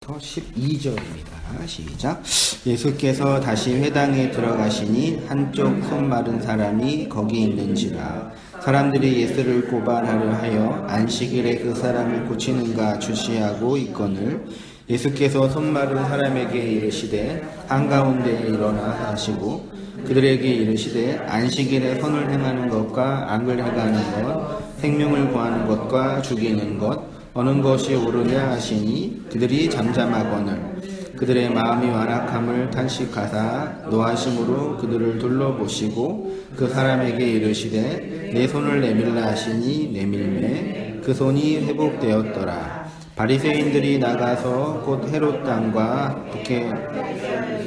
12절입니다. 시작. 예수께서 다시 회당에 들어가시니 한쪽 손 마른 사람이 거기 있는지라. 사람들이 예수를 고발하려 하여 안식일에 그 사람을 고치는가 주시하고 있거늘 예수께서 손 마른 사람에게 이르시되 한가운데 일어나 하시고 그들에게 이르시되 안식일에 선을 행하는 것과 악을 행하는 것 생명을 구하는 것과 죽이는 것 어느 것이 옳으냐 하시니 그들이 잠잠하거늘 그들의 마음이 완악함을 탄식하사 노하심으로 그들을 둘러보시고 그 사람에게 이르시되 내 손을 내밀라 하시니 내밀매 그 손이 회복되었더라. 바리새인들이 나가서 곧 헤롯 땅과 북에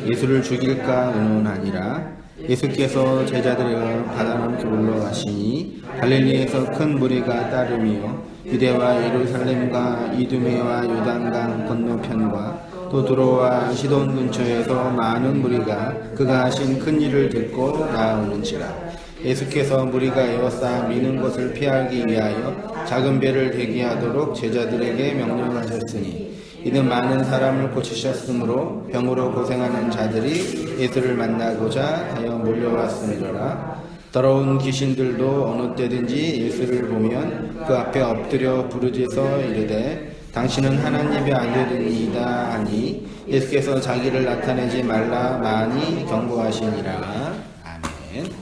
예수를 죽일까 의논하니라. 예수께서 제자들을 바다넘게 올라가시니 갈릴리에서 큰 무리가 따르며 유대와 예루살렘과 이두메와 요단강 건너편과 또 두로와 시돈 근처에서 많은 무리가 그가 하신 큰 일을 듣고 나아오는지라. 예수께서 무리가 에워싸 미는 것을 피하기 위하여 작은 배를 대기하도록 제자들에게 명령하셨으니 이는 많은 사람을 고치셨으므로 병으로 고생하는 자들이 예수를 만나고자 하여 몰려왔음이로라. 더러운 귀신들도 어느 때든지 예수를 보면 그 앞에 엎드려 부르짖어 이르되 당신은 하나님의 아들이니이다 하니 예수께서 자기를 나타내지 말라 많이 경고하시니라. 아멘.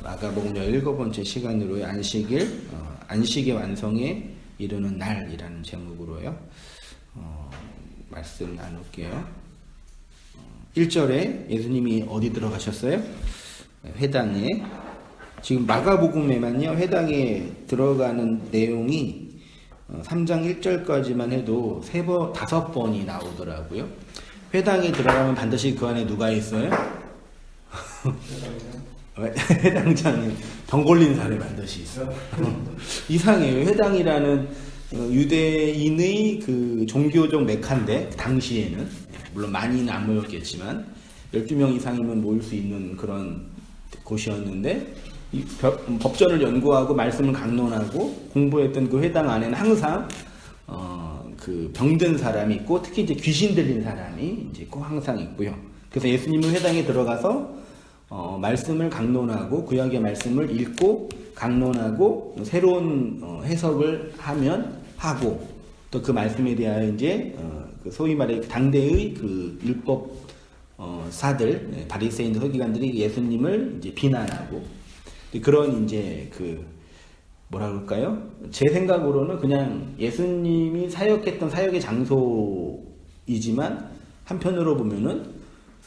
마가복음 17번째 시간으로의 안식의 완성에 이르는 날이라는 제목으로요. 말씀 나눌게요. 1절에 예수님이 어디 들어가셨어요? 회당에. 지금 마가복음에만요, 회당에 들어가는 내용이 3장 1절까지만 해도 5번이 나오더라고요. 회당에 들어가면 반드시 그 안에 누가 있어요? 회당장에 병 걸린 사람이 반드시 있어. 이상해요. 회당이라는 유대인의 그 종교적 메카인데, 당시에는. 물론 많이는 안 모였겠지만, 12명 이상이면 모일 수 있는 그런 곳이었는데, 법전을 연구하고 말씀을 강론하고 공부했던 그 회당 안에는 항상 그 병든 사람이 있고 특히 이제 귀신 들린 사람이 이제 꼭 항상 있고요. 그래서 예수님은 회당에 들어가서 말씀을 강론하고 구약의 말씀을 읽고 강론하고 새로운 해석을 하고 또 그 말씀에 대하여 이제 그 소위 말해 당대의 그 율법 사들 바리새인들 서기관들이 예수님을 이제 비난하고 그런 이제 그 뭐라 그럴까요? 제 생각으로는 그냥 예수님이 사역했던 사역의 장소이지만 한편으로 보면은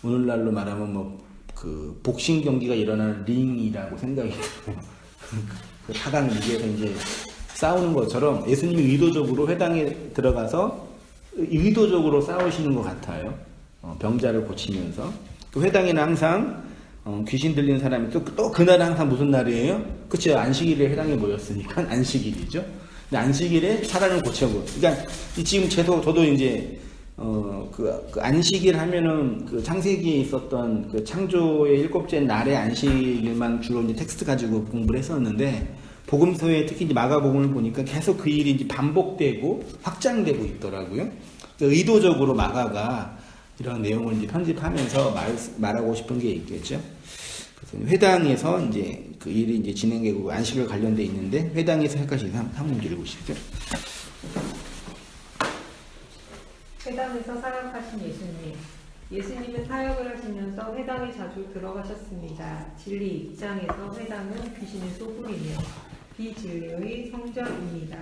오늘날로 말하면 뭐 그 복싱 경기가 일어나는 링이라고 생각이 들어요. 그 4강 리그에서 이제 싸우는 것처럼 예수님이 의도적으로 회당에 들어가서 의도적으로 싸우시는 것 같아요. 병자를 고치면서 그 회당에는 항상 귀신 들린 사람이 또 그날은 항상 무슨 날이에요? 그쵸? 안식일에 회당에 모였으니까 안식일이죠. 근데 안식일에 사람을 고쳐고. 그러니까 지금 저도 이제 그 안식일 하면은 그 창세기에 있었던 그 창조의 7째 날의 안식일만 주로 이제 텍스트 가지고 공부를 했었는데 복음서에 특히 이제 마가복음을 보니까 계속 그 일이 이제 반복되고 확장되고 있더라고요. 의도적으로 마가가 이런 내용을 이제 편집하면서 말하고 싶은 게 있겠죠. 그래서 회당에서 이제 그 일이 이제 진행되고 안식일 관련돼 있는데 회당에서 헷갈리는 한번 읽으시죠. 회당에서 사역하신 예수님은 사역을 하시면서 회당에 자주 들어가셨습니다. 진리 입장에서 회당은 귀신의 소굴이며 비진리의 성전입니다.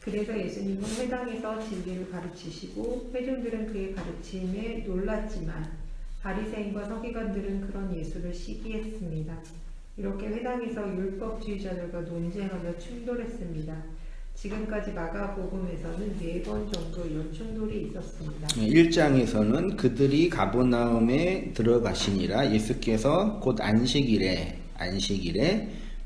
그래서 예수님은 회당에서 진리를 가르치시고 회중들은 그의 가르침에 놀랐지만 바리새인과 서기관들은 그런 예수를 시기했습니다. 이렇게 회당에서 율법주의자들과 논쟁하며 충돌했습니다. 지금까지 마가복음에서는 4번 정도 이런 충돌이 있었습니다. 1장에서는 그들이 가버나움에 들어가시니라. 예수께서 곧 안식일에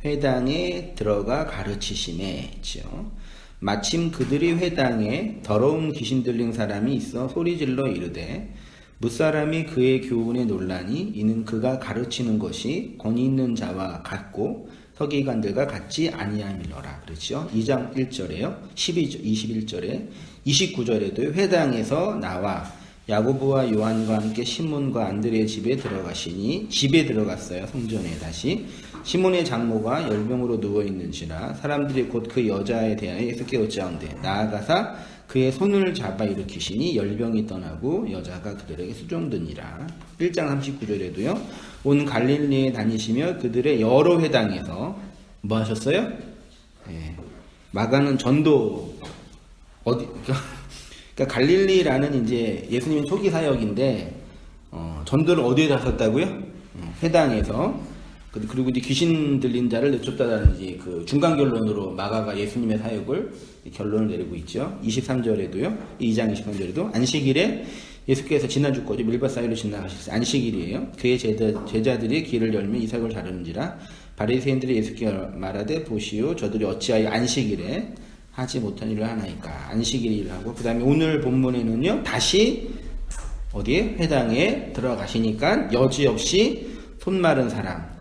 회당에 들어가 가르치시매 죠. 마침 그들이 회당에 더러운 귀신 들린 사람이 있어 소리질러 이르되 무사람이 그의 교훈에 놀라니 이는 그가 가르치는 것이 권위 있는 자와 같고 서기관들과 같지 아니함이로라. 그렇죠? 2장 1절에요. 21절에 29절에도 회당에서 나와 야고보와 요한과 함께 시몬과 안드레의 집에 들어가시니 집에 들어갔어요. 성전에 다시 시몬의 장모가 열병으로 누워있는지라 사람들이 곧 그 여자에 대하여 예수 깨우치하온대 나아가사 그의 손을 잡아 일으키시니 열병이 떠나고 여자가 그들에게 수종드니라. 1장 39절에도요. 온 갈릴리에 다니시며 그들의 여러 회당에서 뭐 하셨어요? 예, 마가는 전도 어디 그러니까 갈릴리라는 이제 예수님의 초기 사역인데 전도를 어디에 하셨다고요? 회당에서. 그리고 이제 귀신 들린 자를 내쫓다라는 이제 그 중간 결론으로 마가가 예수님의 사역을 결론을 내리고 있죠. 23절에도요. 2장 23절에도 안식일에 예수께서 지난주 거죠. 밀밭 사이로 지나가셨어요. 안식일이에요. 그의 제자들이 길을 열며 이 사역을 자르는지라 바리새인들이 예수께 말하되 보시오 저들이 어찌하여 안식일에 하지 못한 일을 하나이까. 안식일 일을 하고 그 다음에 오늘 본문에는요. 다시 어디에? 회당에 들어가시니까 여지없이 손 마른 사람.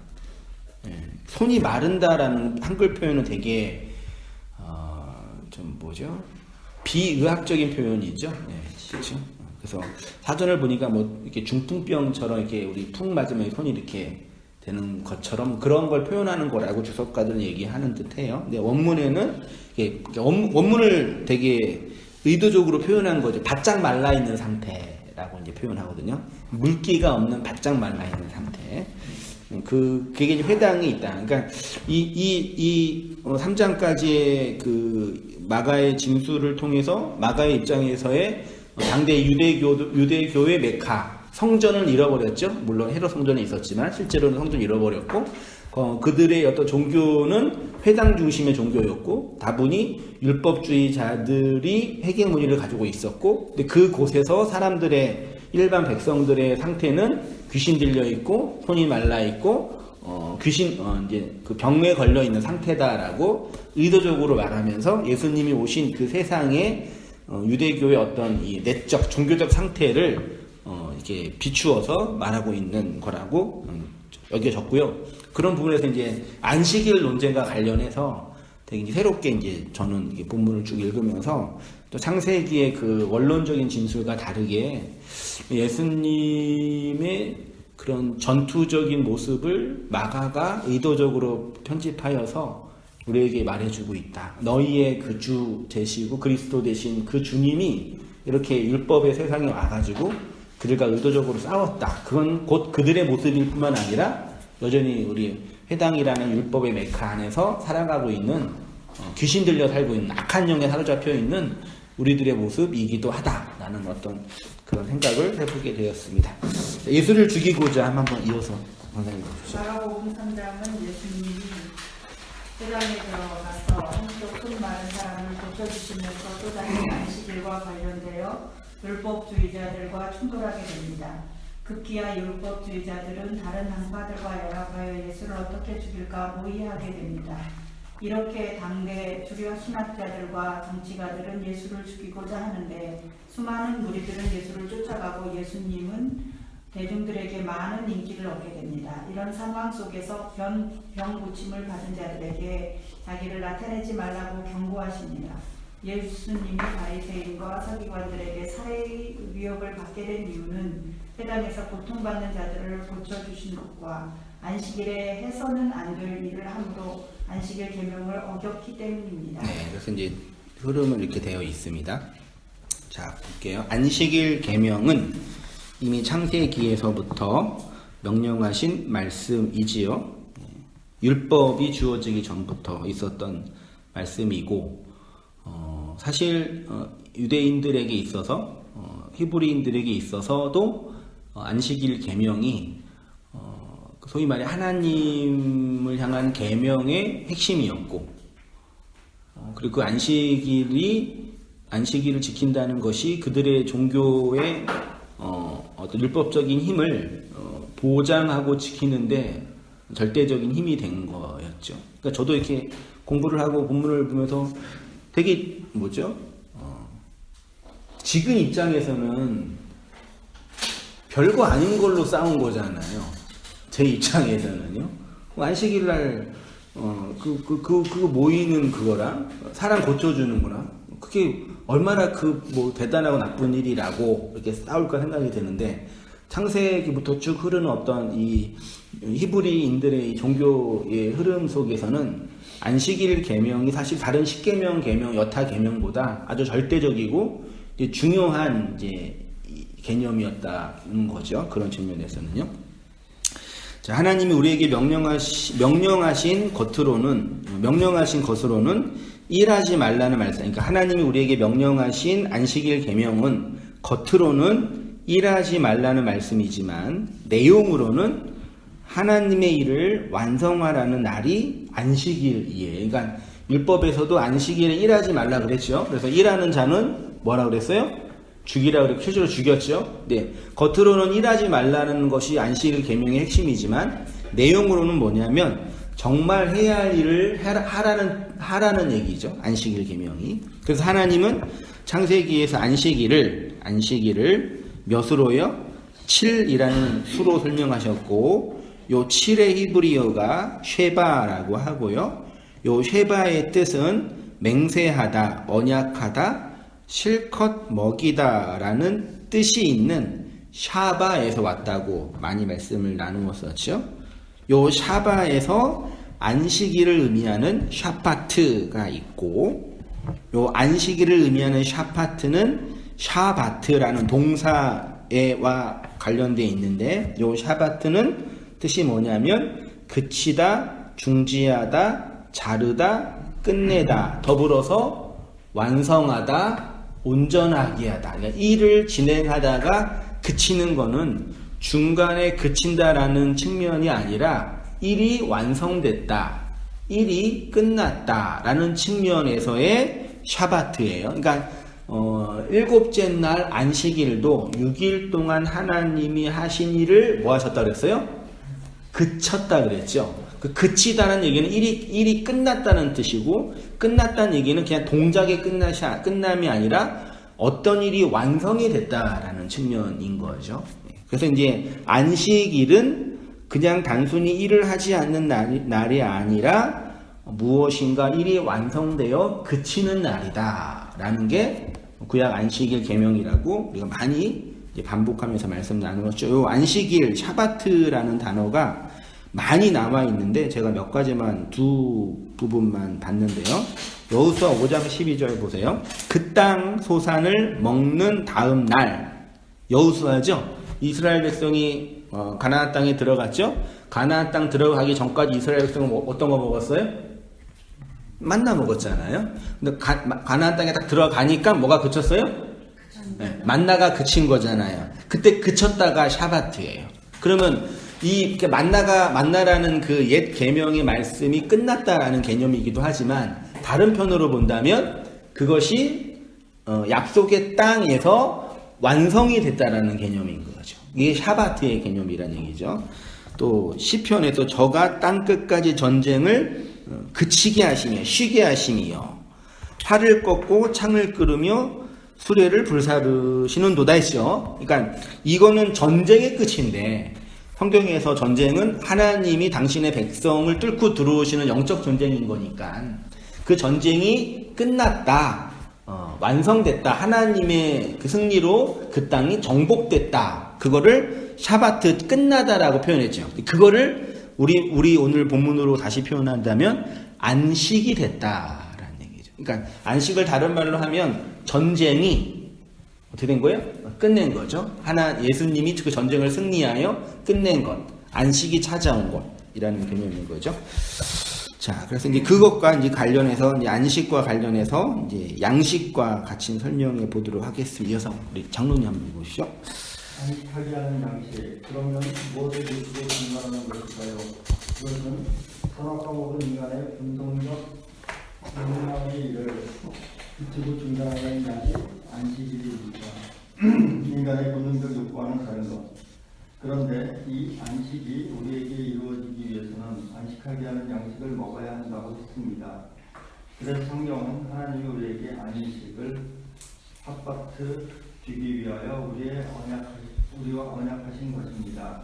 손이 마른다라는 한글 표현은 되게 좀 뭐죠? 비의학적인 표현이죠. 그렇죠? 그래서 사전을 보니까 뭐 이렇게 중풍병처럼 이렇게 우리 푹 맞으면 손이 이렇게 되는 것처럼 그런 걸 표현하는 거라고 주석가들은 얘기하는 듯해요. 근데 원문에는 원문을 되게 의도적으로 표현한 거죠. 바짝 말라 있는 상태라고 이제 표현하거든요. 물기가 없는 바짝 말라 있는 상태. 그게 이제 회당이 있다. 그러니까 이 3장까지의 그 마가의 진술을 통해서 마가의 입장에서의 당대 유대교의 메카 성전을 잃어버렸죠. 물론 헤롯 성전에 있었지만 실제로는 성전을 잃어버렸고 그들의 어떤 종교는 회당 중심의 종교였고 다분히 율법주의자들이 회개문의를 가지고 있었고 근데 그곳에서 사람들의 일반 백성들의 상태는 귀신 들려 있고 손이 말라 있고 이제 그 병에 걸려 있는 상태다라고 의도적으로 말하면서 예수님이 오신 그 세상의 유대교의 어떤 이 내적 종교적 상태를 이렇게 비추어서 말하고 있는 거라고 여겨졌고요. 그런 부분에서 이제 안식일 논쟁과 관련해서 되게 이제 새롭게 이제 저는 이게 본문을 쭉 읽으면서 또 창세기의 그 원론적인 진술과 다르게 예수님의 그런 전투적인 모습을 마가가 의도적으로 편집하여서 우리에게 말해주고 있다. 너희의 그 주 되시고 그리스도 되신 그 주님이 이렇게 율법의 세상에 와가지고 그들과 의도적으로 싸웠다. 그건 곧 그들의 모습일 뿐만 아니라 여전히 우리 회당이라는 율법의 메카 안에서 살아가고 있는 귀신 들려 살고 있는 악한 영에 사로잡혀 있는 우리들의 모습이기도 하다라는 어떤 그런 생각을 해보게 되었습니다. 예수를 죽이고자 한번 이어서 선생님 보시죠. 마가복음 3장은 예수님이 회당에 들어가서 한쪽 손 마른 사람을 고쳐주시면서 또다시 안식일과 관련되어 율법주의자들과 충돌하게 됩니다. 급기야 율법주의자들은 다른 당파들과 연합하여 예수를 어떻게 죽일까 모의하게 됩니다. 이렇게 당대 주류 신학자들과 정치가들은 예수를 죽이고자 하는데 수많은 무리들은 예수를 쫓아가고 예수님은 대중들에게 많은 인기를 얻게 됩니다. 이런 상황 속에서 병 고침을 받은 자들에게 자기를 나타내지 말라고 경고하십니다. 예수님이 바리새인과 서기관들에게 살해의 위협을 받게 된 이유는 회당에서 고통받는 자들을 고쳐주신 것과 안식일에 해서는 안 될 일을 함으로 안식일 계명을 어겼기 때문입니다. 네, 그래서 이제 흐름은 이렇게 되어 있습니다. 자, 볼게요. 안식일 계명은 이미 창세기에서부터 명령하신 말씀이지요. 율법이 주어지기 전부터 있었던 말씀이고, 사실 유대인들에게 있어서 히브리인들에게 있어서도 안식일 계명이 소위 말해 하나님을 향한 계명의 핵심이었고, 그리고 그 안식일을 지킨다는 것이 그들의 종교의 어떤 율법적인 힘을 보장하고 지키는데 절대적인 힘이 된 거였죠. 그러니까 저도 이렇게 공부를 하고 본문을 보면서 되게 지금 입장에서는 별거 아닌 걸로 싸운 거잖아요. 제 입장에서는요. 안식일 날 그거 모이는 그거랑 사람 고쳐주는 거랑 그게 얼마나 뭐 대단하고 나쁜 일이라고 이렇게 싸울까 생각이 드는데, 창세기부터 쭉 흐르는 어떤 이 히브리인들의 종교의 흐름 속에서는 안식일 계명이 사실 다른 십계명 계명, 여타 계명보다 아주 절대적이고 이제 중요한 이제 개념이었다는 거죠. 그런 측면에서는요. 자, 하나님이 우리에게 명령하신 것으로는 일하지 말라는 말씀. 그러니까 하나님이 우리에게 명령하신 안식일 계명은 겉으로는 일하지 말라는 말씀이지만 내용으로는 하나님의 일을 완성하라는 날이 안식일이에요. 그러니까 율법에서도 안식일에 일하지 말라 그랬죠. 그래서 일하는 자는 뭐라 그랬어요? 죽이라 그랬고 실제로 죽였죠. 네, 겉으로는 일하지 말라는 것이 안식일 계명의 핵심이지만 내용으로는 뭐냐면 정말 해야 할 일을 하라는 얘기죠. 안식일 계명이. 그래서 하나님은 창세기에서 안식일을 몇으로요? 7이라는 수로 설명하셨고, 요 7의 히브리어가 쉐바라고 하고요. 요 쉐바의 뜻은 맹세하다, 언약하다, 실컷 먹이다 라는 뜻이 있는 샤바에서 왔다고 많이 말씀을 나누었었죠. 요 샤바에서 안식일을 의미하는 샤파트가 있고, 요 안식일을 의미하는 샤파트는 샤바트라는 동사에와 관련되어 있는데, 요 샤바트는 뜻이 뭐냐면 그치다, 중지하다, 자르다, 끝내다, 더불어서 완성하다, 온전하게 하다. 그러니까 일을 진행하다가 그치는 거는 중간에 그친다라는 측면이 아니라 일이 완성됐다, 일이 끝났다라는 측면에서의 샤바트예요. 그러니까 일곱째 날 안식일도 6일 동안 하나님이 하신 일을 뭐 하셨다 그랬어요? 그쳤다 그랬죠. 그 그치다는 얘기는 일이 끝났다는 뜻이고, 끝났다는 얘기는 그냥 동작의 끝남이 아니라 어떤 일이 완성이 됐다라는 측면인 거죠. 그래서 이제 안식일은 그냥 단순히 일을 하지 않는 날이 아니라 무엇인가 일이 완성되어 그치는 날이다라는 게 구약 안식일 계명이라고 우리가 많이 이제 반복하면서 말씀 나누었죠. 요 안식일 샤바트라는 단어가 많이 남아 있는데 제가 몇 가지만 두 부분만 봤는데요. 여호수아 5장 12절 보세요. 그 땅 소산을 먹는 다음 날, 여호수아죠. 이스라엘 백성이 가나안 땅에 들어갔죠. 가나안 땅 들어가기 전까지 이스라엘 백성은 어떤 거 먹었어요? 만나 먹었잖아요. 근데 가나안 땅에 딱 들어가니까 뭐가 그쳤어요? 네, 만나가 그친 거잖아요. 그때 그쳤다가 샤바트예요. 그러면 이 만나라는 그 옛 계명의 말씀이 끝났다라는 개념이기도 하지만 다른 편으로 본다면 그것이 약속의 땅에서 완성이 됐다라는 개념인 거죠. 이게 샤바트의 개념이라는 얘기죠. 또 시편에서 저가 땅 끝까지 전쟁을 그치게 하시며 쉬게 하시며 활을 꺾고 창을 끄르며 수레를 불사르시는도다 했죠. 그러니까 이거는 전쟁의 끝인데, 성경에서 전쟁은 하나님이 당신의 백성을 뚫고 들어오시는 영적 전쟁인 거니까 그 전쟁이 끝났다, 완성됐다, 하나님의 그 승리로 그 땅이 정복됐다, 그거를 샤바트 끝나다라고 표현했죠. 그거를 우리 오늘 본문으로 다시 표현한다면 안식이 됐다라는 얘기죠. 그러니까 안식을 다른 말로 하면 전쟁이 어떻게 된 거예요? 끝낸 거죠. 예수님이 그 전쟁을 승리하여 끝낸 것, 안식이 찾아온 것이라는 개념인 거죠. 자, 그래서 이제 그것과 이제 관련해서 이제 안식과 관련해서 이제 양식과 같이 설명해 보도록 하겠습니다. 이어서 우리 장로님 한번 보시죠. 안식하게 하는 양식. 그러면 무엇을 이루고 중간하는 것일까요? 그것은 선악과 모든 인간의 분동적 욕망의 일을 그치고 중단하는 날이 안식일입니다. 인간의 본능적 욕구와는 다른 것. 그런데 이 안식이 우리에게 이루어지기 위해서는 안식하게 하는 양식을 먹어야 한다고 했습니다. 그래서 성경은 하나님이 우리에게 안식을 핫바트 주기 위하여 우리와 언약하신 것입니다.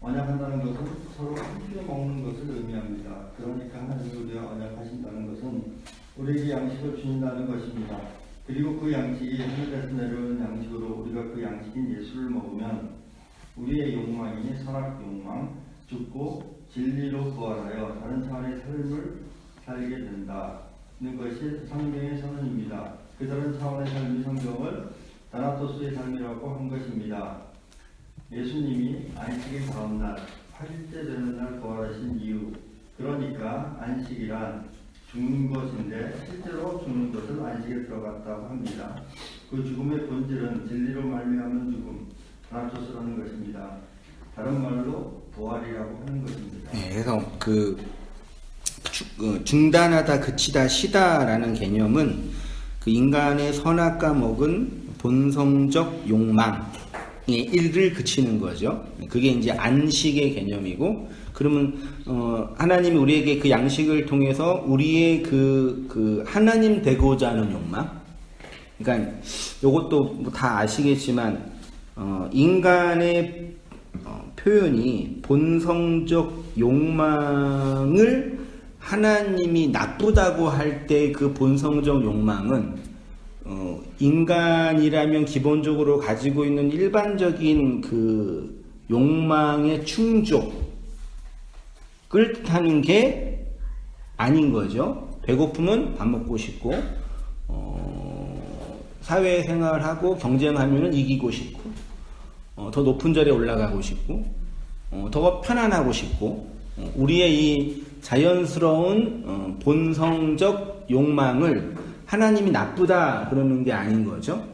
언약한다는 것은 서로 함께 먹는 것을 의미합니다. 그러니까 하나님이 우리와 언약하신다는 것은 우리에게 양식을 주신다는 것입니다. 그리고 그 양식이 하늘에서 내려오는 양식으로 우리가 그 양식인 예수를 먹으면 우리의 욕망이 선악 욕망, 죽고 진리로 부활하여 다른 차원의 삶을 살게 된다는 것이 성경의 선언입니다. 그 다른 차원의 삶이 성경을 다나토스의 삶이라고 한 것입니다. 예수님이 안식일 다음날 8일째 되는 날 부활하신 이유, 그러니까 안식이란 죽는 것인데 실제로 죽는 것을 안식에 들어갔다고 합니다. 그 죽음의 본질은 진리로 말미암은 죽음, 다나토스라는 것입니다. 다른 말로 부활이라고 하는 것입니다. 네, 그래서 중단하다, 그치다, 쉬다라는 개념은 그 인간의 선악과 먹은 본성적 욕망의 일을 그치는 거죠. 그게 이제 안식의 개념이고, 그러면 하나님이 우리에게 그 양식을 통해서 우리의 그 하나님 되고자 하는 욕망, 그러니까 이것도 뭐 다 아시겠지만 인간의 표현이 본성적 욕망을 하나님이 나쁘다고 할 때 그 본성적 욕망은 인간이라면 기본적으로 가지고 있는 일반적인 그 욕망의 충족을 뜻하는 게 아닌 거죠. 배고프면 밥 먹고 싶고, 사회생활을 하고 경쟁하면 이기고 싶고, 더 높은 자리에 올라가고 싶고, 더 편안하고 싶고, 우리의 이 자연스러운 본성적 욕망을 하나님이 나쁘다 그러는 게 아닌 거죠.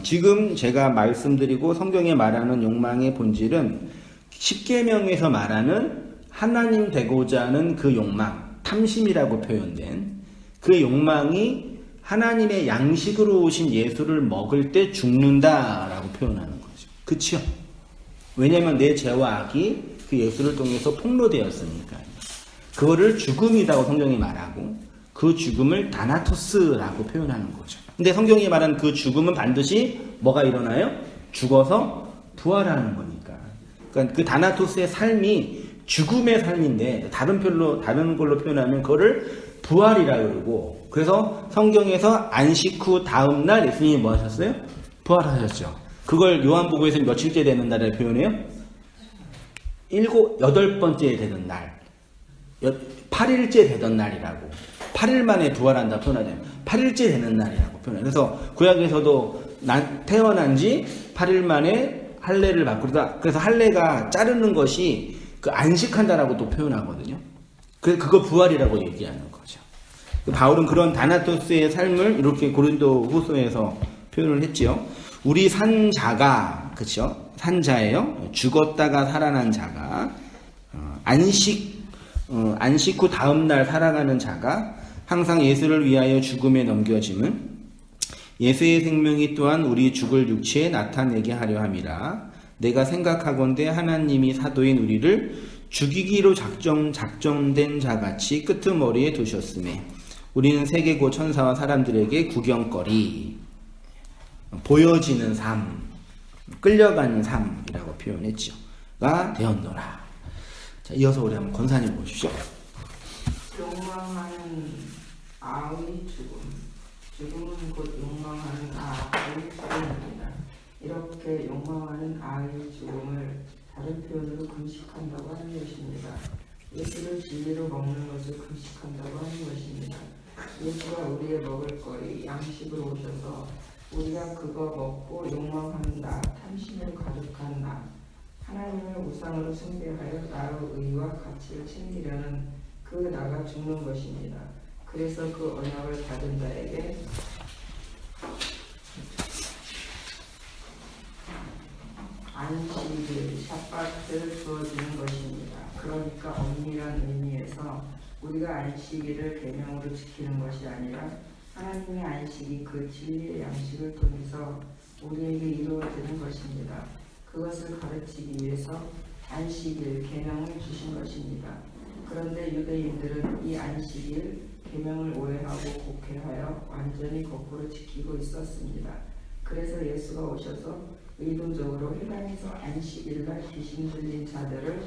지금 제가 말씀드리고 성경에 말하는 욕망의 본질은 십계명에서 말하는 하나님 되고자 하는 그 욕망, 탐심이라고 표현된 그 욕망이 하나님의 양식으로 오신 예수를 먹을 때 죽는다라고 표현하는 거죠. 그치요? 왜냐하면 내 죄와 악이 그 예수를 통해서 폭로되었으니까요. 그거를 죽음이라고 성경이 말하고 그 죽음을 다나토스라고 표현하는 거죠. 근데 성경이 말하는 그 죽음은 반드시 뭐가 일어나요? 죽어서 부활하는 거니까. 그러니까 그 다나토스의 삶이 죽음의 삶인데 다른 걸로 표현하면 그거를 부활이라고 그러고, 그래서 성경에서 안식 후 다음 날 예수님이 뭐 하셨어요? 부활하셨죠. 그걸 요한복음에서 며칠째 되는 날을 표현해요? 8번째 되는 날, 8일째 되던 날이라고, 8일 만에 부활한다 표현하잖아요. 8일째 되는 날이라고 표현해요. 그래서 구약에서도 태어난 지 8일 만에 할례를 받고, 그래서 할례가 자르는 것이 그 안식한다라고 또 표현하거든요. 그래서 그거 부활이라고 얘기하는 거죠. 바울은 그런 다나토스의 삶을 이렇게 고린도 후서에서 표현을 했지요. 우리 산 자가, 그쵸? 산 자예요. 죽었다가 살아난 자가, 안식 후 다음날 살아가는 자가 항상 예수를 위하여 죽음에 넘겨짐은 예수의 생명이 또한 우리 죽을 육체에 나타내게 하려 함이라. 내가 생각하건대 하나님이 사도인 우리를 죽이기로 작정된 자같이 끄트머리에 두셨으매 우리는 세계고 천사와 사람들에게 구경거리, 보여지는 삶, 끌려가는 삶이라고 표현했죠. 가 되었노라. 자, 이어서 우리 한번 권사님 보십시오. 욕망하는 아의 죽음. 죽음은 곧 욕망하는 아의 죽음입니다. 이렇게 욕망하는 아의 죽음을 다른 표현으로 금식한다고 하는 것입니다. 예수를 진리로 먹는 것을 금식한다고 하는 것입니다. 예수가 우리의 먹을거리, 양식으로 오셔서 우리가 그거 먹고 욕망한다, 탐심으로 가득한다, 하나님을 우상으로 숭배하여 나의 의와 가치를 챙기려는 그 나가 죽는 것입니다. 그래서 그 언약을 받은 자에게 안식일, 샤바트를 주어지는 것입니다. 그러니까 엄밀한 의미에서 우리가 안식일을 계명으로 지키는 것이 아니라 하나님의 안식이 그 진리의 양식을 통해서 우리에게 이루어지는 것입니다. 그것을 가르치기 위해서 안식일, 계명을 주신 것입니다. 그런데 유대인들은 이 안식일, 계명을 오해하고 곡해하여 완전히 거꾸로 지키고 있었습니다. 그래서 예수가 오셔서 의도적으로 회당에서 안식일날 귀신 들린 자들을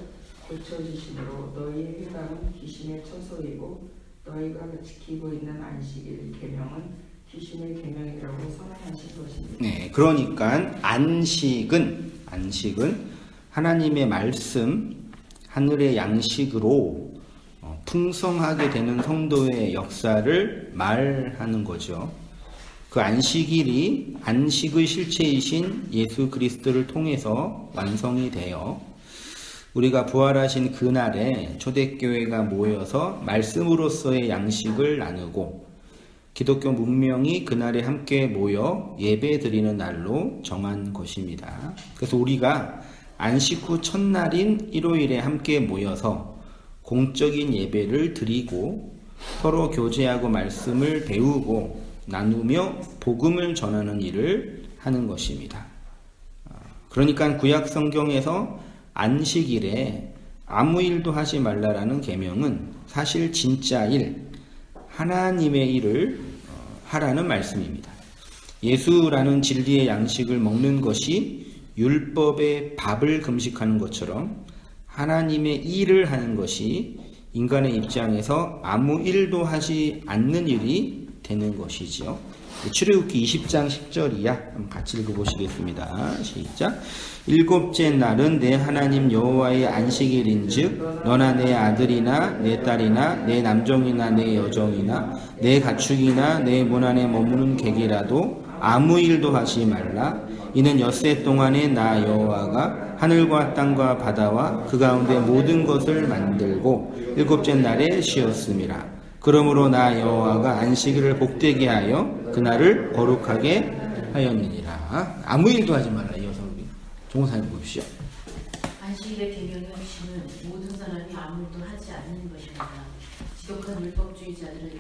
고쳐주심으로 너희의 회당은 귀신의 처소이고 너희가 지키고 있는 안식일 계명은 귀신의 계명이라고 선언하신 것입니다. 네, 그러니까 안식은 하나님의 말씀, 하늘의 양식으로 풍성하게 되는 성도의 역사를 말하는 거죠. 그 안식일이 안식의 실체이신 예수 그리스도를 통해서 완성이 되어 우리가 부활하신 그날에 초대교회가 모여서 말씀으로서의 양식을 나누고 기독교 문명이 그날에 함께 모여 예배 드리는 날로 정한 것입니다. 그래서 우리가 안식 후 첫날인 일요일에 함께 모여서 공적인 예배를 드리고 서로 교제하고 말씀을 배우고 나누며 복음을 전하는 일을 하는 것입니다. 그러니까 구약 성경에서 안식일에 아무 일도 하지 말라라는 계명은 사실 진짜 일, 하나님의 일을 하라는 말씀입니다. 예수라는 진리의 양식을 먹는 것이 율법의 밥을 금식하는 것처럼 하나님의 일을 하는 것이 인간의 입장에서 아무 일도 하지 않는 일이 되는 것이죠. 출애굽기 20장 10절이야. 한번 같이 읽어보시겠습니다. 시작. 일곱째 날은 내 하나님 여호와의 안식일인즉 너나 내 아들이나 내 딸이나 내 남종이나 내 여종이나 내 가축이나 내 문 안에 머무는 객이라도 아무 일도 하지 말라. 이는 엿새 동안에 나 여호와가 하늘과 땅과 바다와 그 가운데 모든 것을 만들고 일곱째 날에 쉬었음이라. 그러므로 나 여호와가 안식일을 복되게 하여 그날을 거룩하게 하였느니라. 아무 일도 하지 말라. 이어서 우리 종사님 보십시오. 안식일의 계명의 핵심은 모든 사람이 아무 일도 하지 않는 것입니다. 지독한 율법주의자들은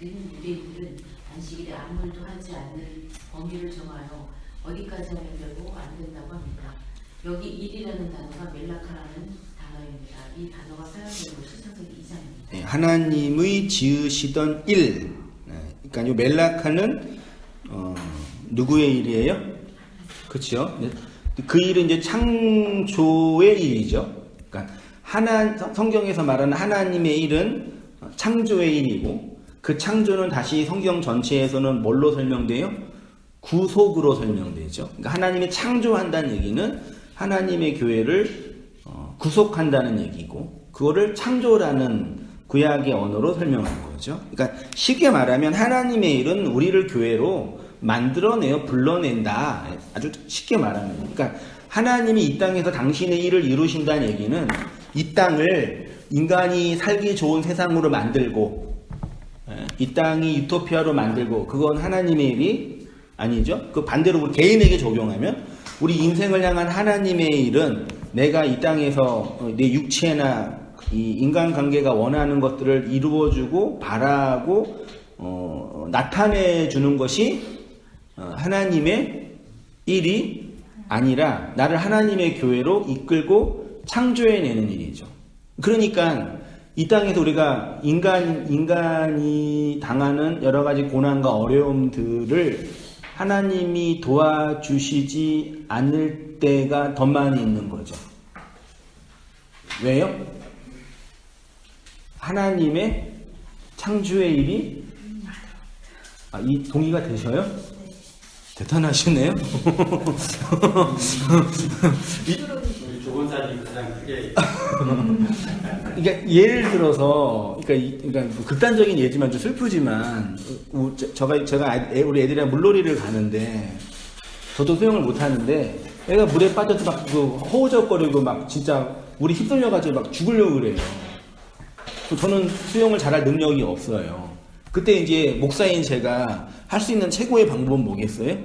유대인들은 안식일에 아무 일도 하지 않는 범위를 정하여 어디까지 하면 되고 안 된다고 합니다. 여기 일이라는 단어가 멜라카라는 단어입니다. 이 단어가 사용되는 것이 창세기 2장입니다. 네, 하나님의 지으시던 일. 그러니까 이 멜라카는 누구의 일이에요? 그렇죠? 그 일은 이제 창조의 일이죠. 그러니까 성경에서 말하는 하나님의 일은 창조의 일이고 그 창조는 다시 성경 전체에서는 뭘로 설명돼요? 구속으로 설명되죠. 그러니까 하나님이 창조한다는 얘기는 하나님의 교회를 구속한다는 얘기고 그거를 창조라는 구약의 언어로 설명하는 거죠. 그러니까 쉽게 말하면 하나님의 일은 우리를 교회로 만들어내어 불러낸다. 아주 쉽게 말하면. 그러니까 하나님이 이 땅에서 당신의 일을 이루신다는 얘기는 이 땅을 인간이 살기 좋은 세상으로 만들고 이 땅이 유토피아로 만들고 그건 하나님의 일이 아니죠. 그 반대로 우리 개인에게 적용하면 우리 인생을 향한 하나님의 일은 내가 이 땅에서 내 육체나 이 인간관계가 원하는 것들을 이루어주고 바라고 나타내주는 것이 하나님의 일이 아니라 나를 하나님의 교회로 이끌고 창조해내는 일이죠. 그러니까 이 땅에서 우리가 인간이 당하는 여러 가지 고난과 어려움들을 하나님이 도와주시지 않을 때가 더 많이 있는 거죠. 왜요? 하나님의 창조의 일이 이 동의가 되셔요? 대단하시네요. 우리 조건사님 가장 크게 그러니까 예를 들어서 그러니까 뭐 극단적인 예지만 좀 슬프지만 제가 우리 애들이랑 물놀이를 가는데 저도 수영을 못 하는데 애가 물에 빠져서 막 허우적거리고 막 진짜 물이 휩쓸려가지고 막 죽으려고 그래요. 저는 수영을 잘할 능력이 없어요. 그때 이제 목사인 제가 할 수 있는 최고의 방법은 뭐겠어요?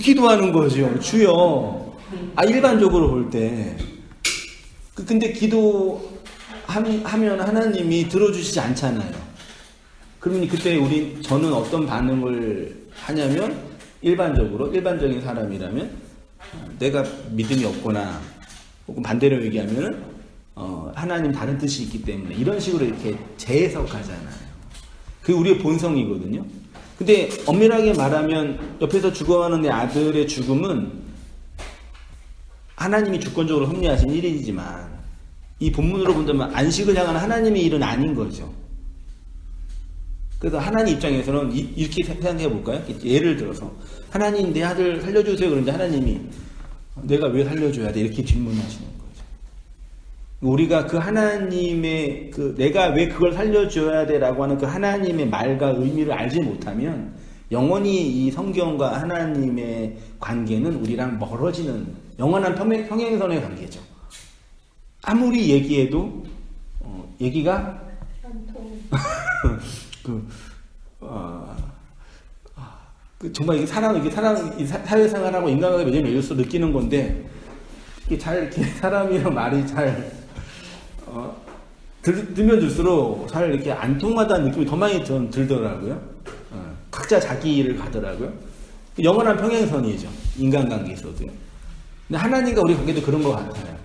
기도하는 거죠. 주여. 일반적으로 볼 때. 근데 기도하면 하나님이 들어주시지 않잖아요. 그러면 그때 저는 어떤 반응을 하냐면 일반적인 사람이라면 내가 믿음이 없거나 혹은 반대로 얘기하면 하나님 다른 뜻이 있기 때문에 이런 식으로 이렇게 재해석하잖아요. 그게 우리의 본성이거든요. 근데 엄밀하게 말하면 옆에서 죽어가는 내 아들의 죽음은 하나님이 주권적으로 섭리하신 일이지만 이 본문으로 본다면 안식을 향한 하나님의 일은 아닌 거죠. 그래서 하나님 입장에서는 이렇게 생각해 볼까요? 예를 들어서 하나님 내 아들 살려주세요. 그런데 하나님이 내가 왜 살려줘야 돼? 이렇게 질문하시는 거죠. 우리가 그 하나님의 내가 왜 그걸 살려줘야 돼라고 하는 그 하나님의 말과 의미를 알지 못하면 영원히 이 성경과 하나님의 관계는 우리랑 멀어지는 영원한 평행선의 관계죠. 아무리 얘기해도 얘기가 정말 이게 사회생활하고 인간관계 맺으면 일수 느끼는 건데 이게 잘 이렇게 사람이랑 말이 잘 들면 들수록 잘 이렇게 안 통하다는 느낌이 더 많이 들더라고요. 각자 자기 일을 가더라고요. 영원한 평행선이죠. 인간관계에서도요. 근데 하나님과 우리 관계도 그런 것 같아요.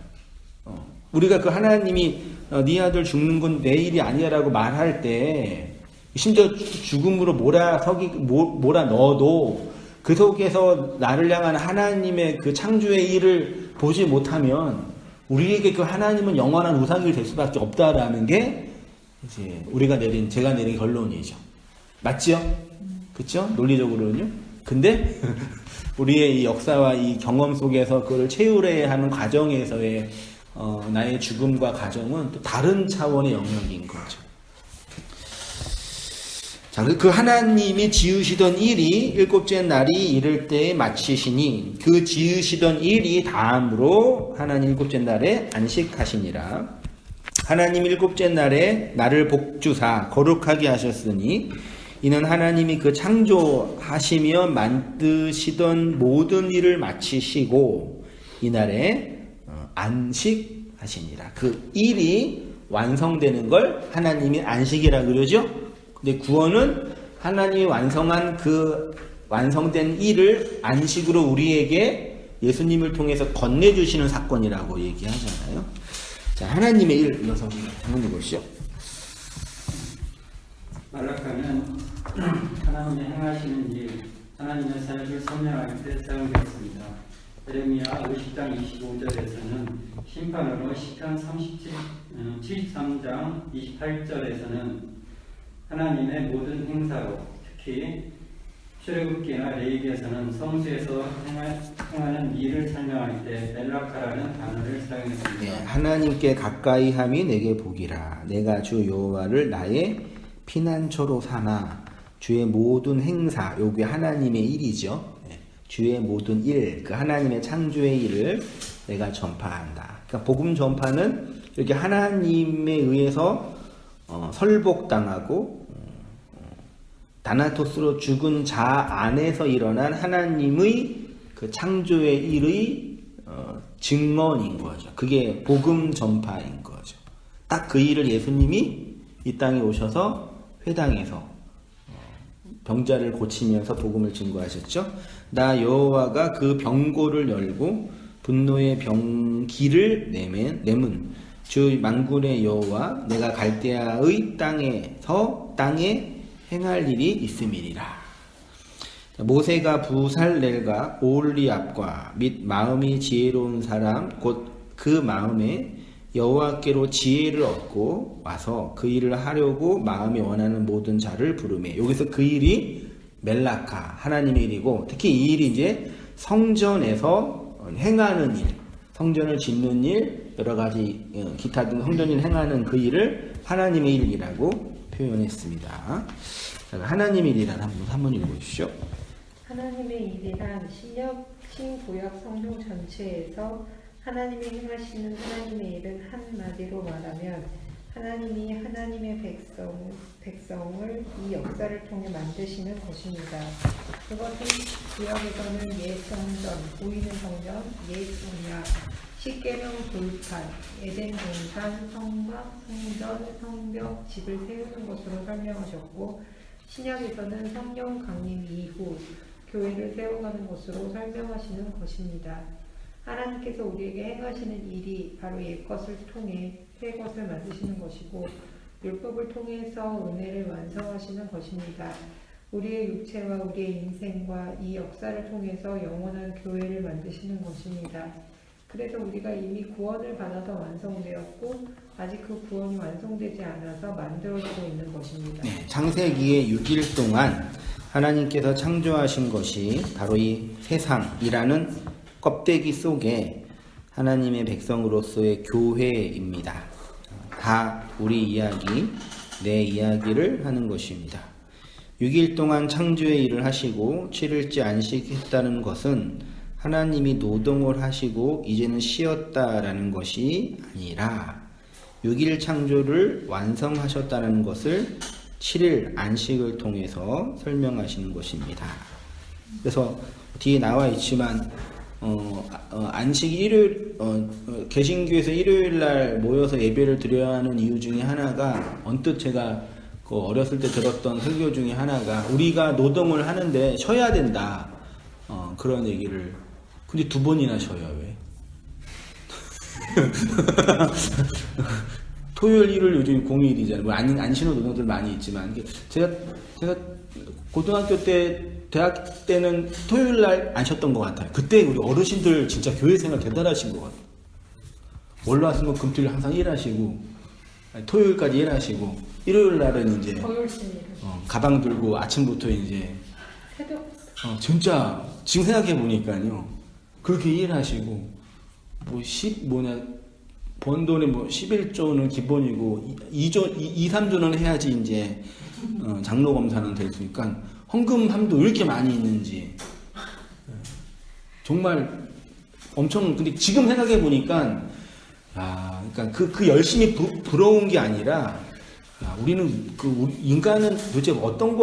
우리가 그 하나님이 네 아들 죽는 건 내 일이 아니야라고 말할 때 심지어 죽음으로 몰아 넣어도 그 속에서 나를 향한 하나님의 그 창조의 일을 보지 못하면 우리에게 그 하나님은 영원한 우상이 될 수밖에 없다라는 게 이제 제가 내린 결론이죠. 맞죠? 그렇죠? 논리적으로는요. 근데 우리의 이 역사와 이 경험 속에서 그걸 채우려 하는 과정에서의 나의 죽음과 가정은 또 다른 차원의 영역인 거죠. 자, 그 하나님이 지으시던 일이 일곱째 날이 이를 때에 마치시니 그 지으시던 일이 다음으로 하나님 일곱째 날에 안식하시니라. 하나님 일곱째 날에 나를 복주사 거룩하게 하셨으니 이는 하나님이 그 창조하시며 만드시던 모든 일을 마치시고 이날에 안식하시니라. 그 일이 완성되는 걸 하나님이 안식이라 그러죠. 근데 구원은 하나님이 완성한 그 완성된 일을 안식으로 우리에게 예수님을 통해서 건네주시는 사건이라고 얘기하잖아요. 자, 하나님의 일 이어서 한번 보시죠. 말라카는 하나님의 행하시는 일, 하나님의 사역을 설명할 때 사용됐습니다. 예레미야 50장 25절에서는 심판으로 시편 73장 28절에서는 하나님의 모든 행사로 특히 출애굽기나 레위기에서는 성수에서 행하는 일을 설명할 때 멜라카라는 단어를 사용했습니다. 네, 하나님께 가까이 함이 내게 복이라. 내가 주 여호와를 나의 피난처로 삼아 주의 모든 행사, 요게 하나님의 일이죠. 네, 주의 모든 일, 그 하나님의 창조의 일을 내가 전파한다. 그러니까 복음 전파는 이렇게 하나님에 의해서 설복당하고 다나토스로 죽은 자 안에서 일어난 하나님의 그 창조의 일의 증언인 거죠. 그게 복음 전파인 거죠. 딱 그 일을 예수님이 이 땅에 오셔서 회당에서 병자를 고치면서 복음을 증거하셨죠. 나 여호와가 그 병고를 열고 분노의 병기를 내문 주 만군의 여호와 내가 갈대아의 땅에 행할 일이 있음이니라. 모세가 부살렐과 오홀리압과 및 마음이 지혜로운 사람 곧 그 마음에 여호와께로 지혜를 얻고 와서 그 일을 하려고 마음이 원하는 모든 자를 부르매. 여기서 그 일이 멜라카 하나님의 일이고 특히 이 일이 이제 성전에서 행하는 일, 성전을 짓는 일, 여러 가지 기타 등 성전을 행하는 그 일을 하나님의 일이라고 표현했습니다. 하나님의 일이란 한번 읽어주시죠. 하나님의 일이란 신구약 성경 전체에서 하나님이 행하시는 하나님의 일은 한마디로 말하면 하나님이 하나님의 백성을 이 역사를 통해 만드시는 것입니다. 그것은 구약에서는 옛 성전, 보이는 성전, 옛 언약, 십계명 돌판, 에덴 동산, 성막, 성전, 성벽, 집을 세우는 것으로 설명하셨고 신약에서는 성령 강림 이후 교회를 세워가는 것으로 설명하시는 것입니다. 하나님께서 우리에게 행하시는 일이 바로 옛것을 통해 새 것을 만드시는 것이고 율법을 통해서 은혜를 완성하시는 것입니다. 우리의 육체와 우리의 인생과 이 역사를 통해서 영원한 교회를 만드시는 것입니다. 그래서 우리가 이미 구원을 받아서 완성되었고 아직 그 구원이 완성되지 않아서 만들어지고 있는 것입니다. 네, 창세기의 6일 동안 하나님께서 창조하신 것이 바로 이 세상이라는 껍데기 속에 하나님의 백성으로서의 교회입니다. 다 우리 이야기, 내 이야기를 하는 것입니다. 6일 동안 창조의 일을 하시고 7일째 안식했다는 것은 하나님이 노동을 하시고 이제는 쉬었다라는 것이 아니라 6일 창조를 완성하셨다는 것을 7일 안식을 통해서 설명하시는 것입니다. 그래서 뒤에 나와 있지만 안식 일요일 개신교에서 일요일 날 모여서 예배를 드려야 하는 이유 중에 하나가 언뜻 제가 그 어렸을 때 들었던 설교 중에 하나가 우리가 노동을 하는데 쉬어야 된다 그런 얘기를 근데 2번이나 쉬어요 왜? 토요일 일요일 요즘 공휴일이잖아요. 뭐 안 쉬는 노동들 많이 있지만 제가 고등학교 때 대학 때는 토요일 날 안 쉬었던 것 같아요. 그때 우리 어르신들 진짜 교회 생활 대단하신 것 같아요. 월화수목 금토일 항상 일하시고 토요일까지 일하시고 일요일 날은 이제 더 열심히 가방 들고 아침부터 이제 새벽 진짜 지금 생각해 보니까요 그렇게 일하시고 번 돈에 11조는 기본이고 2, 3조는 해야지 이제 장로 검사는 될 수 있으니까 헌금함도 왜 이렇게 많이 있는지 정말 엄청 근데 지금 생각해 보니까 그러니까 그 열심히 부러운 게 아니라 우리는 인간은 도대체 어떤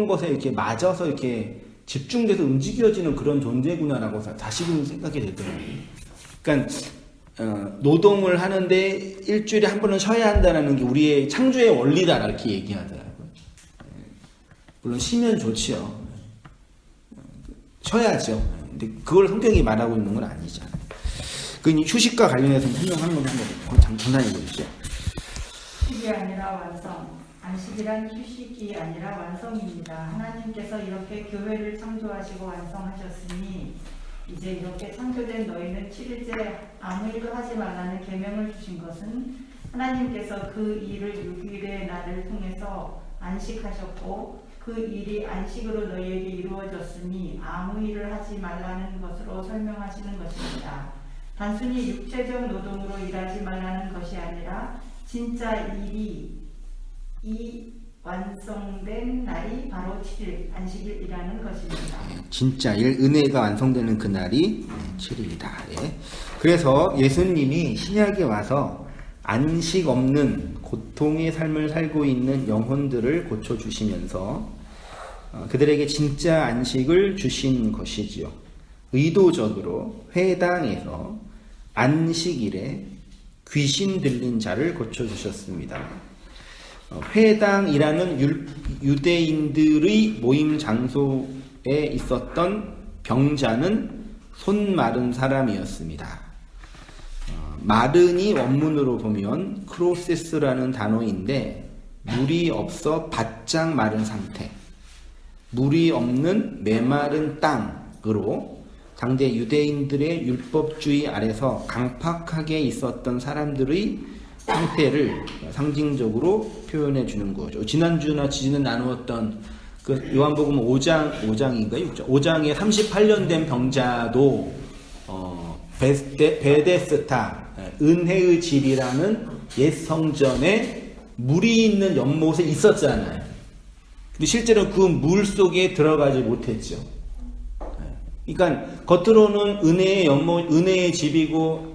것에 이렇게 맞아서 이렇게 집중돼서 움직여지는 그런 존재구나라고 다시금 생각이 되더라고요. 그러니까 노동을 하는데 일주일에 한 번은 쉬어야 한다는 게 우리의 창조의 원리다 이렇게 얘기하더라고요. 물론 쉬면 좋지요. 쉬어야죠. 근데 그걸 성경이 말하고 있는 건 아니잖아요. 그 휴식과 관련해서 설명하는 건 한번 잠깐 해보시죠. 휴식이 아니라 완성. 안식이란 휴식이 아니라 완성입니다. 하나님께서 이렇게 교회를 창조하시고 완성하셨으니 이제 이렇게 창조된 너희는 7일째 아무 일도 하지 말라는 계명을 주신 것은 하나님께서 그 일을 6일의 날을 통해서 안식하셨고 그 일이 안식으로 너희에게 이루어졌으니 아무 일을 하지 말라는 것으로 설명하시는 것입니다. 단순히 육체적 노동으로 일하지 말라는 것이 아니라 진짜 일이 완성된 날이 바로 7일 안식일이라는 것입니다. 진짜 은혜가 완성되는 그날이 7일이다. 예. 그래서 예수님이 신약에 와서 안식 없는 고통의 삶을 살고 있는 영혼들을 고쳐주시면서 그들에게 진짜 안식을 주신 것이지요. 의도적으로 회당에서 안식일에 귀신 들린 자를 고쳐주셨습니다. 회당이라는 유대인들의 모임 장소에 있었던 병자는 손 마른 사람이었습니다. 마른이 원문으로 보면 크로세스라는 단어인데 물이 없어 바짝 마른 상태, 물이 없는 메마른 땅으로 당대 유대인들의 율법주의 아래서 강팍하게 있었던 사람들의 상태를 상징적으로 표현해 주는 거죠. 지난주나 지지는 나누었던 그 요한복음 5장인가요? 6장. 5장에 38년 된 병자도 베데스다 은혜의 집이라는 옛 성전에 물이 있는 연못에 있었잖아요. 근데 실제로 그 물 속에 들어가지 못했죠. 그러니까 겉으로는 은혜의 연못, 은혜의 집이고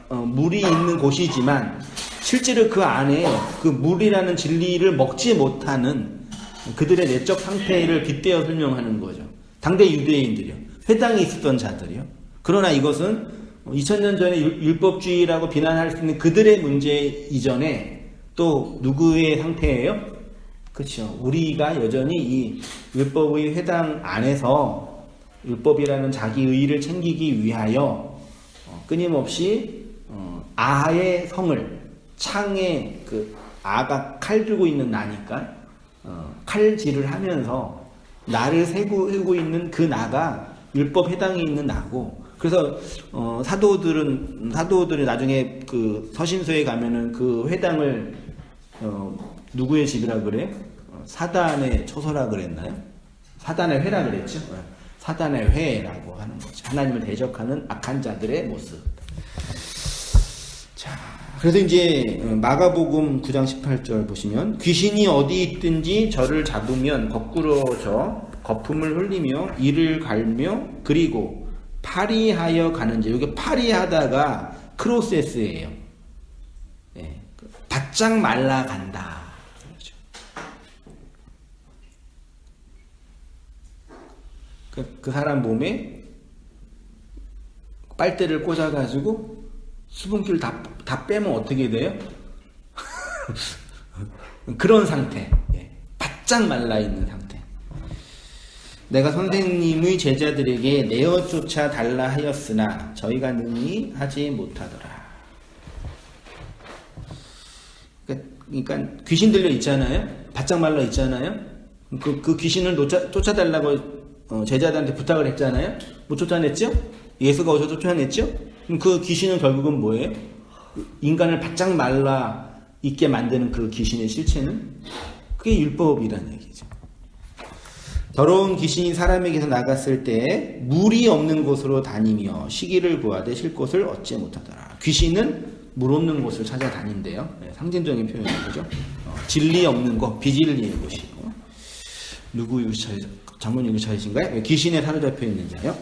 물이 있는 곳이지만 실제로 그 안에 그 물이라는 진리를 먹지 못하는 그들의 내적 상태를 빗대어 설명하는 거죠. 당대 유대인들이요. 회당에 있었던 자들이요. 그러나 이것은 2000년 전에 율법주의라고 비난할 수 있는 그들의 문제 이전에 또 누구의 상태예요? 그렇죠. 우리가 여전히 이 율법의 회당 안에서 율법이라는 자기 의의를 챙기기 위하여 끊임없이 아의 성을 창에 그 아가 칼 들고 있는 나니까 칼질을 하면서 나를 세고 있는 그 나가 율법 회당에 있는 나고 그래서 사도들이 나중에 그 서신서에 가면은 그 회당을 누구의 집이라 그래? 사단의 초소라 그랬나요? 사단의 회라 그랬죠. 사단의 회라고 하는 거죠. 하나님을 대적하는 악한 자들의 모습. 자, 그래서 이제 마가복음 9장 18절 보시면 귀신이 어디 있든지 저를 잡으면 거꾸로 져 거품을 흘리며 이를 갈며 그리고 파리하여 가는지. 여기 파리하다가 크로세스예요. 네, 바짝 말라간다. 그 사람 몸에 빨대를 꽂아가지고 수분기를 다 빼면 어떻게 돼요? 그런 상태. 바짝 말라있는 상태. 내가 선생님의 제자들에게 내어 쫓아 달라 하였으나 저희가 능히 하지 못하더라. 그러니까 귀신 들려 있잖아요. 바짝 말라 있잖아요. 그 귀신을 쫓아달라고 제자들한테 부탁을 했잖아요. 못 쫓아냈죠? 예수가 오셔서 쫓아냈죠? 그럼 그 귀신은 결국은 뭐예요? 인간을 바짝 말라 있게 만드는 그 귀신의 실체는 그게 율법이라는 얘기죠. 더러운 귀신이 사람에게서 나갔을 때 물이 없는 곳으로 다니며 시기를 구하되 쉴 곳을 얻지 못하더라. 귀신은 물 없는 곳을 찾아다닌대요. 상징적인 표현이죠. 진리 없는 곳, 비진리의 곳이고. 누구 유기차이죠? 장모님 유기차이신가요? 귀신에 사로잡혀 있는 자요?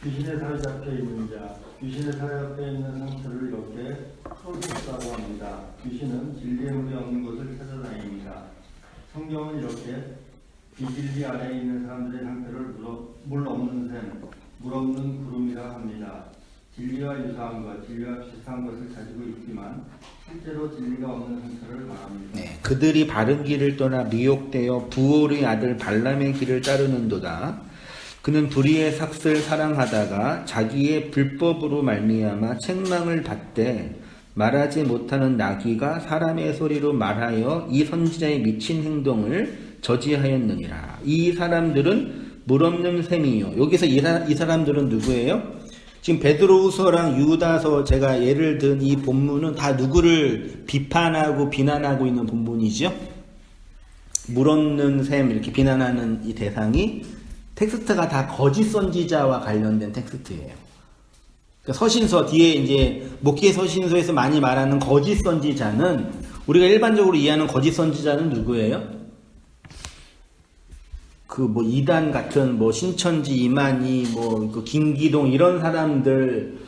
귀신에 사로잡혀 있는 자, 귀신에 사로잡혀 있는 상태를 이렇게 소리쳤다고 합니다. 귀신은 진리의 물이 없는 곳을 찾아다닙니다. 성경은 이렇게 비진리 아래에 있는 사람들의 상태를 물 없는 샘, 물 없는 구름이라 합니다. 진리와 유사한 것, 진리와 비슷한 것을 가지고 있지만 실제로 진리가 없는 상태를 말합니다. 네, 그들이 바른 길을 떠나 미혹되어 부올의 아들 발람의 길을 따르는도다. 그는 불의의 삭슬 사랑하다가 자기의 불법으로 말미암아 책망을 받되 말하지 못하는 나귀가 사람의 소리로 말하여 이 선지자의 미친 행동을 저지하였느니라. 이 사람들은 물 없는 셈이요. 여기서 이 사람들은 누구예요? 지금 베드로후서랑 유다서 제가 예를 든 이 본문은 다 누구를 비판하고 비난하고 있는 본문이죠. 물 없는 셈 이렇게 비난하는 이 대상이 텍스트가 다 거짓 선지자와 관련된 텍스트예요. 그러니까 서신서 뒤에 이제 목회 서신서에서 많이 말하는 거짓 선지자는 우리가 일반적으로 이해하는 거짓 선지자는 누구예요? 그 뭐 이단 같은 뭐 신천지 이만희 뭐 그 김기동 이런 사람들을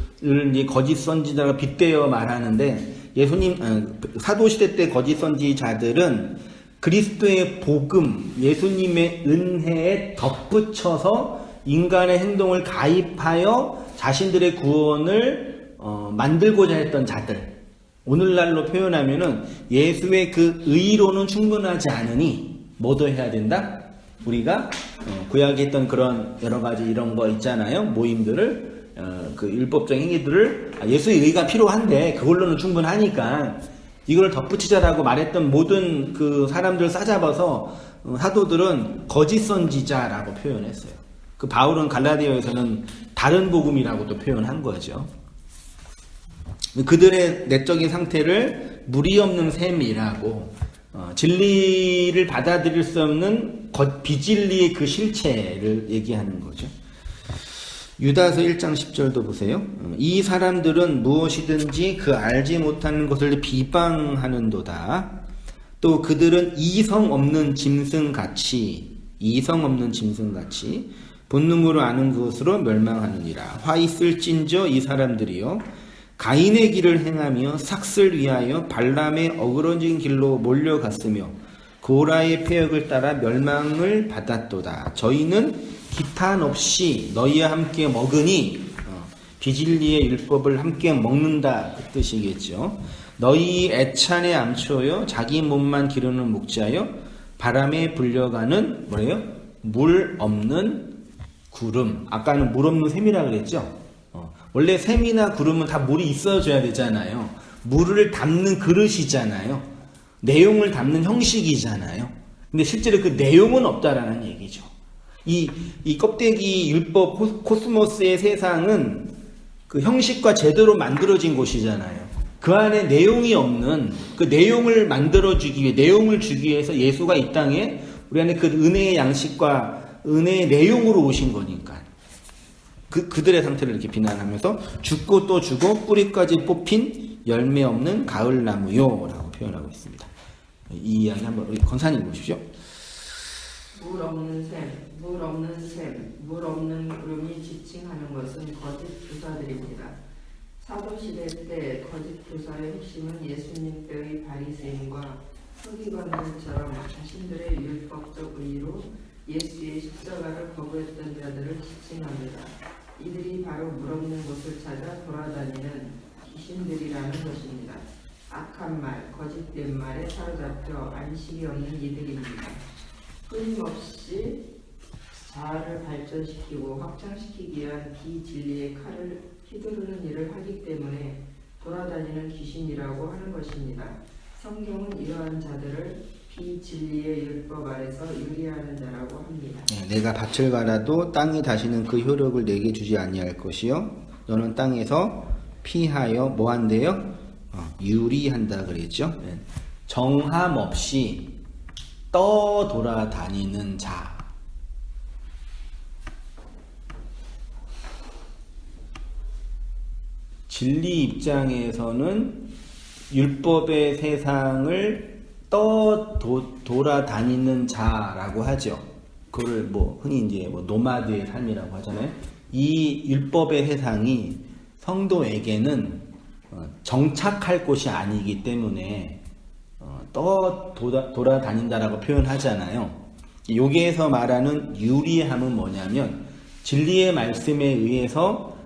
이제 거짓 선지자가 빗대어 말하는데 예수님 사도 시대 때 거짓 선지자들은 그리스도의 복음 예수님의 은혜에 덧붙여서 인간의 행동을 가입하여 자신들의 구원을 만들고자 했던 자들. 오늘날로 표현하면은 예수의 그 의로는 충분하지 않으니 뭐도 해야 된다? 우리가 구약에 있던 그런 여러 가지 이런 거 있잖아요. 모임들을 그 율법적 행위들을 예수의 의가 필요한데 그걸로는 충분하니까 이걸 덧붙이자라고 말했던 모든 그 사람들 싸잡아서 사도들은 거짓 선지자라고 표현했어요. 그 바울은 갈라디아에서는 다른 복음이라고도 표현한 거죠. 그들의 내적인 상태를 물이 없는 셈이라고 진리를 받아들일 수 없는 비진리의 그 실체를 얘기하는 거죠. 유다서 1장 10절도 보세요. 이 사람들은 무엇이든지 그 알지 못하는 것을 비방하는도다. 또 그들은 이성 없는 짐승같이 본능으로 아는 것으로 멸망하느니라. 화 있을진저 이 사람들이요 가인의 길을 행하며 삭슬 위하여 발람의 어그러진 길로 몰려갔으며 고라의 폐역을 따라 멸망을 받았도다. 저희는 기탄 없이 너희와 함께 먹으니 비진리의 율법을 함께 먹는다 그 뜻이겠죠. 너희 애찬의 암초여 자기 몸만 기르는 목자여 바람에 불려가는 뭐래요? 물 없는 구름. 아까는 물 없는 샘이라 그랬죠. 원래 샘이나 구름은 다 물이 있어줘야 되잖아요. 물을 담는 그릇이잖아요. 내용을 담는 형식이잖아요. 근데 실제로 그 내용은 없다라는 얘기죠. 이 껍데기 율법 코스모스의 세상은 그 형식과 제대로 만들어진 곳이잖아요. 그 안에 내용이 없는 그 내용을 만들어주기 위해, 내용을 주기 위해서 예수가 이 땅에 우리 안에 그 은혜의 양식과 은혜의 내용으로 오신 거니까. 그들의 상태를 이렇게 비난하면서 죽고 또 죽어 뿌리까지 뽑힌 열매 없는 가을나무요 라고 표현하고 있습니다. 이 이야기 한번 우리 권사님 보십시오. 물 없는 샘, 물 없는 샘, 물 없는 구름이 지칭하는 것은 거짓 교사들입니다. 사도시대 때 거짓 교사의 핵심은 예수님 때의 바리새인과 서기관들처럼 자신들의 율법적 의의로 예수의 십자가를 거부했던 자들을 지칭합니다. 이들이 바로 물 없는 곳을 찾아 돌아다니는 귀신들이라는 것입니다. 악한 말, 거짓된 말에 사로잡혀 안식이 없는 이들입니다. 끊임없이 자아를 발전시키고 확장시키기 위한 비진리의 칼을 휘두르는 일을 하기 때문에 돌아다니는 귀신이라고 하는 것입니다. 성경은 이러한 자들을 비진리의 율법 아래서 유리하는 자라고 합니다. 내가 밭을 갈아도 땅이 다시는 그 효력을 내게 주지 아니할 것이요 너는 땅에서 피하여 뭐한대요? 유리한다 그랬죠. 정함 없이 떠돌아다니는 자. 진리 입장에서는 율법의 세상을 돌아다니는 자라고 하죠. 그걸 흔히 이제 노마드의 삶이라고 하잖아요. 이 율법의 세상이 성도에게는 정착할 곳이 아니기 때문에 돌아다닌다라고 표현하잖아요. 여기에서 말하는 유리함은 뭐냐면 진리의 말씀에 의해서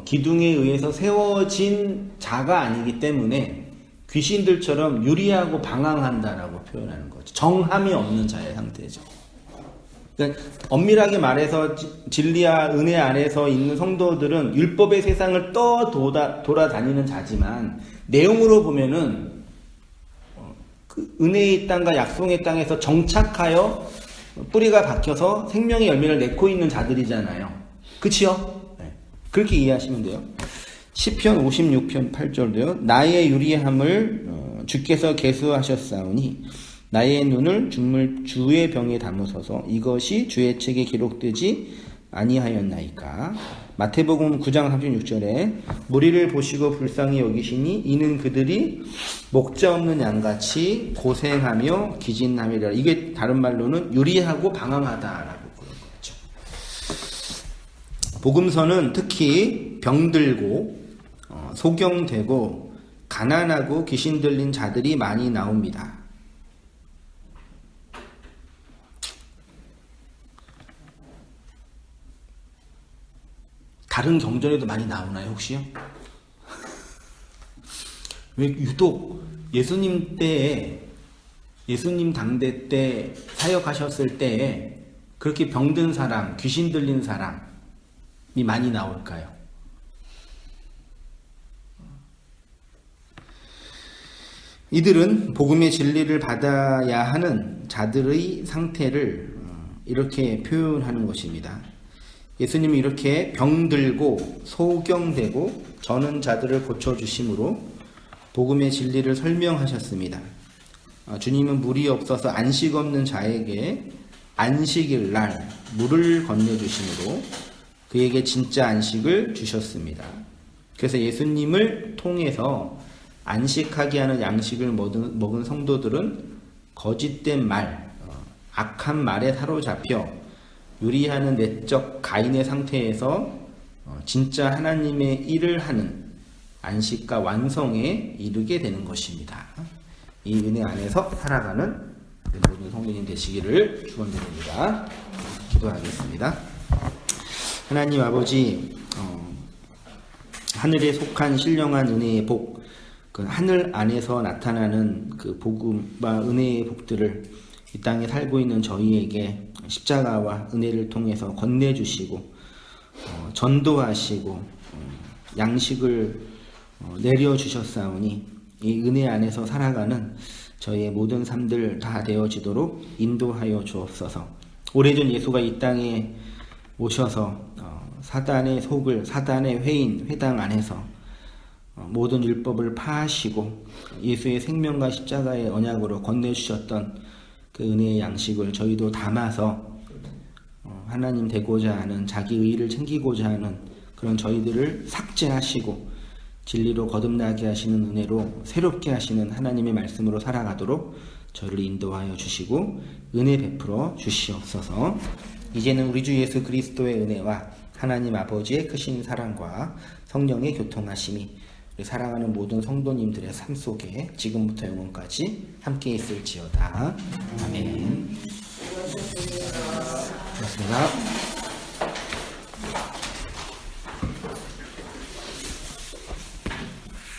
기둥에 의해서 세워진 자가 아니기 때문에 귀신들처럼 유리하고 방황한다라고 표현하는 거죠. 정함이 없는 자의 상태죠. 그러니까 엄밀하게 말해서 진리와 은혜 안에서 있는 성도들은 율법의 세상을 돌아다니는 자지만 내용으로 보면은 그 은혜의 땅과 약속의 땅에서 정착하여 뿌리가 박혀서 생명의 열매를 내고 있는 자들이잖아요. 그치요? 네. 그렇게 이해하시면 돼요. 시편 56편 8절도요. 나의 유리함을 주께서 계수하셨사오니 나의 눈을 주의 병에 담으소서. 이것이 주의 책에 기록되지 아니하였나이까. 마태복음 9장 36절에 무리를 보시고 불쌍히 여기시니 이는 그들이 목자 없는 양같이 고생하며 기진함이라. 이게 다른 말로는 유리하고 방황하다라고 그런 거죠. 복음서는 특히 병들고 소경되고 가난하고 귀신 들린 자들이 많이 나옵니다. 다른 경전에도 많이 나오나요, 혹시요? 왜 유독 예수님 당대 때 사역하셨을 때에 그렇게 병든 사람, 귀신 들린 사람이 많이 나올까요? 이들은 복음의 진리를 받아야 하는 자들의 상태를 이렇게 표현하는 것입니다. 예수님이 이렇게 병들고 소경되고 저는 자들을 고쳐주심으로 복음의 진리를 설명하셨습니다. 주님은 물이 없어서 안식 없는 자에게 안식일 날 물을 건네주심으로 그에게 진짜 안식을 주셨습니다. 그래서 예수님을 통해서 안식하게 하는 양식을 먹은 성도들은 거짓된 말, 악한 말에 사로잡혀 유리하는 내적 가인의 상태에서 진짜 하나님의 일을 하는 안식과 완성에 이르게 되는 것입니다. 이 은혜 안에서 살아가는 모든 성도님 되시기를 축원드립니다. 기도하겠습니다. 하나님 아버지, 하늘에 속한 신령한 은혜의 복, 그 하늘 안에서 나타나는 그 복음과 은혜의 복들을 이 땅에 살고 있는 저희에게 십자가와 은혜를 통해서 건네주시고 전도하시고 양식을 내려주셨사오니 이 은혜 안에서 살아가는 저희의 모든 삶들 다 되어지도록 인도하여 주옵소서. 오래전 예수가 이 땅에 오셔서 사단의 속을, 사단의 회당 안에서 모든 율법을 파하시고 예수의 생명과 십자가의 언약으로 건네주셨던 그 은혜의 양식을 저희도 담아서 하나님 되고자 하는, 자기 의의를 챙기고자 하는 그런 저희들을 삭제하시고 진리로 거듭나게 하시는 은혜로 새롭게 하시는 하나님의 말씀으로 살아가도록 저를 인도하여 주시고 은혜 베풀어 주시옵소서. 이제는 우리 주 예수 그리스도의 은혜와 하나님 아버지의 크신 사랑과 성령의 교통하심이 우리 사랑하는 모든 성도님들의 삶 속에 지금부터 영원까지 함께 있을지어다. 아멘. 고맙습니다.